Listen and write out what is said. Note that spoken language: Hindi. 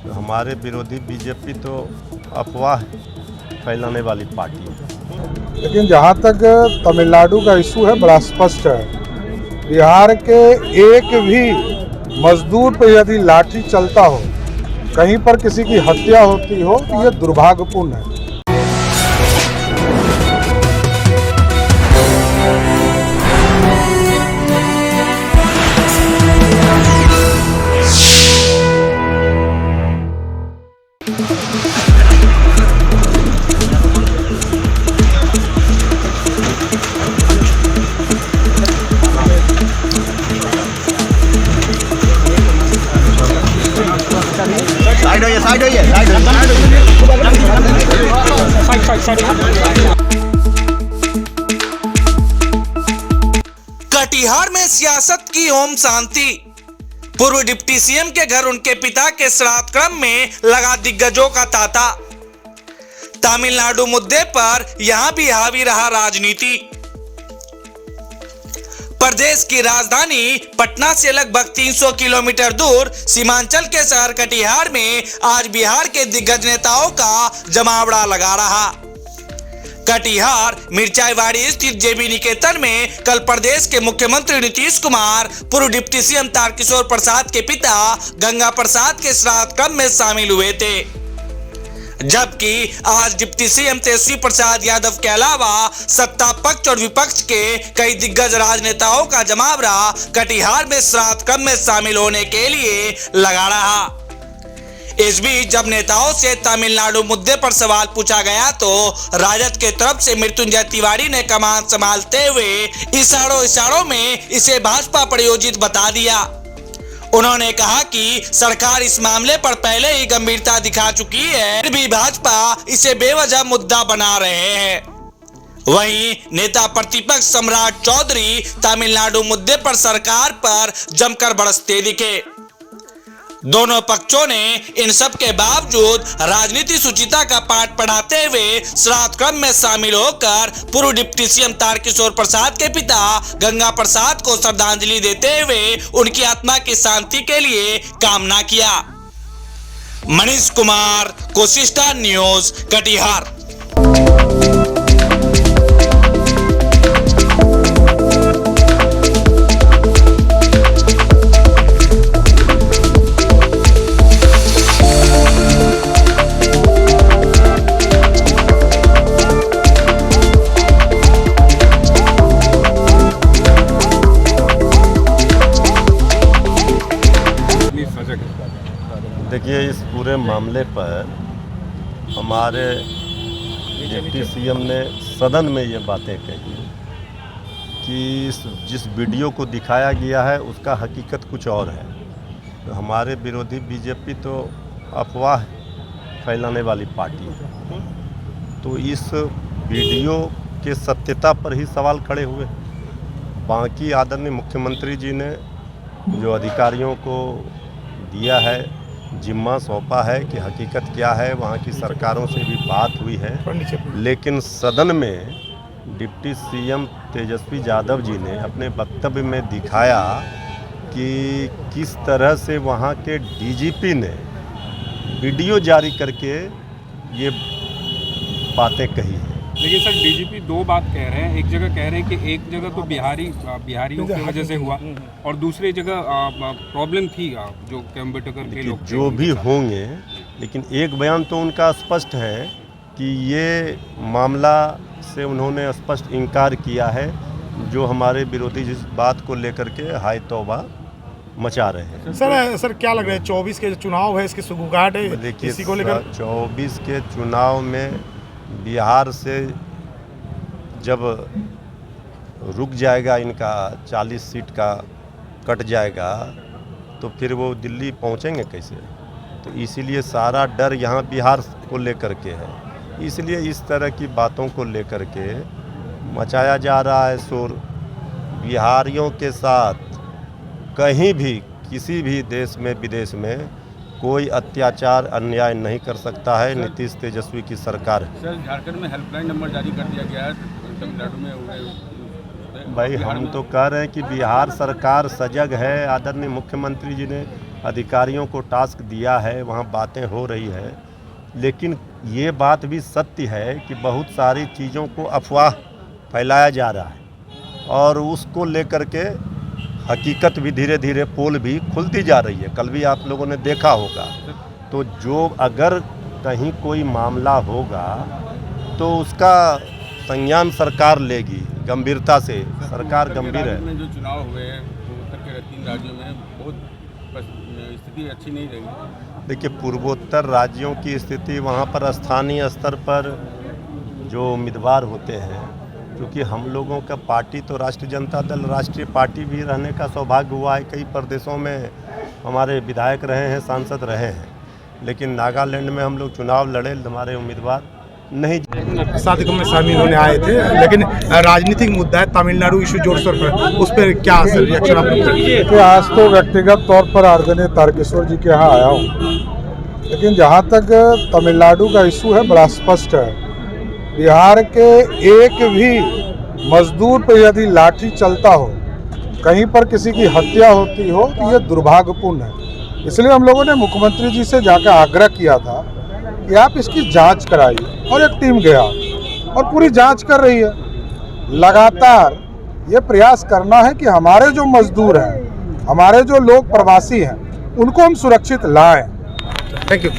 हमारे विरोधी बीजेपी तो अफवाह फैलाने वाली पार्टी है। लेकिन जहाँ तक तमिलनाडु का इशू है बड़ा स्पष्ट है। बिहार के एक भी मजदूर पर यदि लाठी चलता हो, कहीं पर किसी की हत्या होती हो, तो ये दुर्भाग्यपूर्ण है। कटिहार में सियासत की ओम शांति। पूर्व डिप्टी सीएम के घर उनके पिता के श्राद्ध क्रम में लगा दिग्गजों का तांता। तमिलनाडु मुद्दे पर यहां भी हावी रहा राजनीति। प्रदेश की राजधानी पटना से लगभग 300 किलोमीटर दूर सीमांचल के शहर कटिहार में आज बिहार के दिग्गज नेताओं का जमावड़ा लगा रहा। कटिहार मिर्चाईवाड़ी स्थित जेबी निकेतन में कल प्रदेश के मुख्यमंत्री नीतीश कुमार पूर्व डिप्टी सीएम तारकिशोर प्रसाद के पिता गंगा प्रसाद के श्राद्ध क्रम में शामिल हुए थे, जबकि आज डिप्टी सीएम तेजस्वी प्रसाद यादव के अलावा सत्ता पक्ष और विपक्ष के कई दिग्गज राजनेताओं का जमावड़ा कटिहार में श्राद्ध क्रम में शामिल होने के लिए लगा रहा। इस बीच जब नेताओं से तमिलनाडु मुद्दे पर सवाल पूछा गया तो राजद के तरफ से मृत्युंजय तिवारी ने कमान संभालते हुए इशारों में इसे भाजपा प्रायोजित बता दिया। उन्होंने कहा कि सरकार इस मामले पर पहले ही गंभीरता दिखा चुकी है, फिर भी भाजपा इसे बेवजह मुद्दा बना रहे हैं। वहीं नेता प्रतिपक्ष सम्राट चौधरी तमिलनाडु मुद्दे पर सरकार पर जमकर बरसते दिखे। दोनों पक्षों ने इन सब के बावजूद राजनीति सुचिता का पाठ पढ़ाते हुए श्राद्ध क्रम में शामिल होकर पूर्व डिप्टी सीएम तारकिशोर प्रसाद के पिता गंगा प्रसाद को श्रद्धांजलि देते हुए उनकी आत्मा की शांति के लिए कामना किया। मनीष कुमार, कोशिश स्टार न्यूज, कटिहार। देखिए, इस पूरे मामले पर हमारे डिप्टी सीएम ने सदन में ये बातें कही कि जिस वीडियो को दिखाया गया है उसका हकीकत कुछ और है। तो हमारे विरोधी बीजेपी तो अफवाह फैलाने वाली पार्टी है। तो इस वीडियो के सत्यता पर ही सवाल खड़े हुए। बाकी आदरणीय मुख्यमंत्री जी ने जो अधिकारियों को दिया है, जिम्मा सौंपा है कि हकीकत क्या है, वहाँ की सरकारों से भी बात हुई है, लेकिन सदन में डिप्टी सीएम तेजस्वी यादव जी ने अपने वक्तव्य में दिखाया कि किस तरह से वहाँ के डीजीपी ने वीडियो जारी करके ये बातें कही है। लेकिन सर डीजीपी दो बात कह रहे हैं। एक जगह कह रहे हैं कि एक जगह तो बिहारियों की वजह से हुआ और दूसरी जगह प्रॉब्लम थी जो अम्बेडकर के लोग जो भी होंगे, लेकिन एक बयान तो उनका स्पष्ट है कि ये मामला से उन्होंने स्पष्ट इनकार किया है, जो हमारे विरोधी जिस बात को लेकर के हाय तौबा मचा रहे हैं। सर क्या लग रहा है 24 के चुनाव है, इसकी सुगबुगाहट है? देखिए, इसी को लेकर 24 के चुनाव में बिहार से जब रुक जाएगा, इनका 40 सीट का कट जाएगा, तो फिर वो दिल्ली पहुंचेंगे कैसे? तो इसीलिए सारा डर यहाँ बिहार को लेकर के है। इसलिए इस तरह की बातों को लेकर के मचाया जा रहा है शोर। बिहारियों के साथ कहीं भी किसी भी देश में विदेश में कोई अत्याचार अन्याय नहीं कर सकता है। नीतीश तेजस्वी की सरकार है। सर झारखंड में हेल्पलाइन नंबर जारी कर दिया गया है, तमिलनाडु में भाई हम तो कह रहे हैं कि बिहार सरकार सजग है। आदरणीय मुख्यमंत्री जी ने अधिकारियों को टास्क दिया है, वहाँ बातें हो रही है, लेकिन ये बात भी सत्य है कि बहुत सारी चीज़ों को अफवाह फैलाया जा रहा है और उसको लेकर के हकीकत भी धीरे धीरे पोल भी खुलती जा रही है। कल भी आप लोगों ने देखा होगा। तो जो अगर कहीं कोई मामला होगा तो उसका संज्ञान सरकार लेगी, गंभीरता से। सरकार गंभीर है। में जो चुनाव हुए हैं उत्तर के 3 राज्यों में बहुत स्थिति अच्छी नहीं रही। देखिए, पूर्वोत्तर राज्यों की स्थिति, वहाँ पर स्थानीय स्तर पर जो उम्मीदवार होते हैं, क्योंकि हम लोगों का पार्टी तो राष्ट्रीय जनता दल राष्ट्रीय पार्टी भी रहने का सौभाग्य हुआ है। कई प्रदेशों में हमारे विधायक रहे हैं, सांसद रहे हैं, लेकिन नागालैंड में हम लोग चुनाव लड़े, हमारे उम्मीदवार नहीं। साथियों में शामिल होने आए थे, लेकिन राजनीतिक मुद्दा है तमिलनाडु इशू जोर शोर पर, उस पर क्या असर रिएक्शन आप लोग? आज तो व्यक्तिगत तौर पर आदरणीय तारकेश्वर जी के यहाँ आया हूँ, लेकिन जहाँ तक तमिलनाडु का इशू है बड़ा स्पष्ट है। बिहार के एक भी मजदूर पर यदि लाठी चलता हो, कहीं पर किसी की हत्या होती हो, तो ये दुर्भाग्यपूर्ण है। इसलिए हम लोगों ने मुख्यमंत्री जी से जाकर आग्रह किया था कि आप इसकी जांच कराइए, और एक टीम गया और पूरी जांच कर रही है। लगातार ये प्रयास करना है कि हमारे जो मजदूर हैं, हमारे जो लोग प्रवासी हैं, उनको हम सुरक्षित लाएं। Thank you.